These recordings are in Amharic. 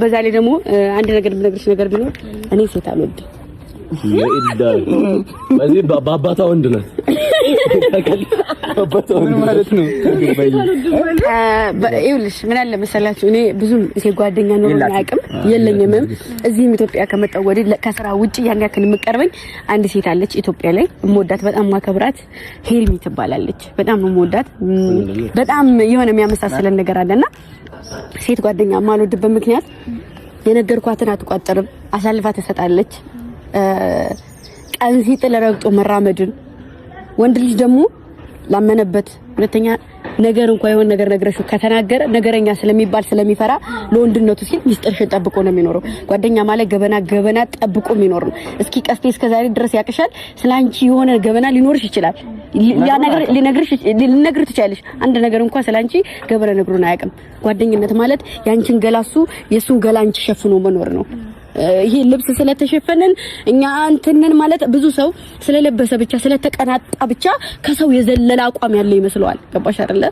በዛ ላይ ደግሞ አንድ ነገር ብነግርሽ ነገር ቢኖር እኔ ሴት አልወድም። በዚህ በአባቷ ወንድ ነው ማለት ነው። ይኸውልሽ ምን አለ መሰላችሁ እኔ ብዙም ሴት ጓደኛ ኖሮኝ አያውቅም የለኝም። እዚህም ኢትዮጵያ ከመጣሁ ወዲህ ከስራ ውጪ ያን ያክል የምቀርበኝ አንድ ሴት አለች ኢትዮጵያ ላይ እምወዳት በጣም ማከብራት ሄልሚ ትባላለች። በጣም ነው የምወዳት። በጣም የሆነ የሚያመሳስለን ነገር አለና ሴት ጓደኛ ማልወድበት ምክንያት የነገርኳትን አትቋጥርም፣ አሳልፋ ትሰጣለች። ቀን ሲጥል ረግጦ መራመድን ወንድ ልጅ ደግሞ ላመነበት ሁለተኛ ነገር እንኳን የሆነ ነገር ነግረሽው ከተናገረ ነገረኛ ስለሚባል ስለሚፈራ ለወንድነቱ ሲል ሚስጥርሽን ጠብቆ ነው የሚኖረው። ጓደኛ ማለት ገበና ጠብቆ የሚኖር ነው። እስኪ ቀስቴ እስከዛሬ ድረስ ያቅሻል ስላንቺ የሆነ ገበና ሊኖርሽ ይችላል። ያ ነገር ሊነግርሽ ትችያለሽ። አንድ ነገር እንኳን ስላንቺ ገበና ነግሮን አያውቅም። ጓደኝነት ማለት ያንቺን ገላሱ የሱን ገላ አንቺ ሸፍኖ መኖር ነው። ይሄ ልብስ ስለተሸፈነን እኛ አንተነን ማለት ብዙ ሰው ስለለበሰ ብቻ ስለተቀናጣ ብቻ ከሰው የዘለለ አቋም ያለ ይመስለዋል። ገባሽ አይደለ?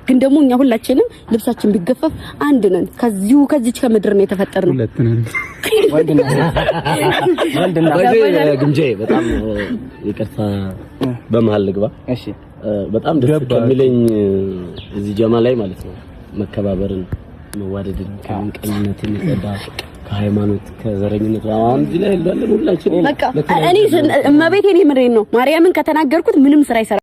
ግን ደግሞ እኛ ሁላችንም ልብሳችን ቢገፈፍ አንድ ነን። ከዚች ከምድር ነው የተፈጠርነው። ወንድና ግምጄ በጣም ይቅርታ በመሃል ልግባ። እሺ በጣም ደስ ከሚለኝ እዚህ ጀማ ላይ ማለት ነው መከባበርን መዋደድን ከምንቀኝነትን ይጸዳ ከሃይማኖት ከዘረኝነት አሁን እዚህ ላይ ያለው ሁላችን በቃ እኔ እመቤቴ እኔ ምሬን ነው ማርያምን ከተናገርኩት ምንም ስራ ይሰራ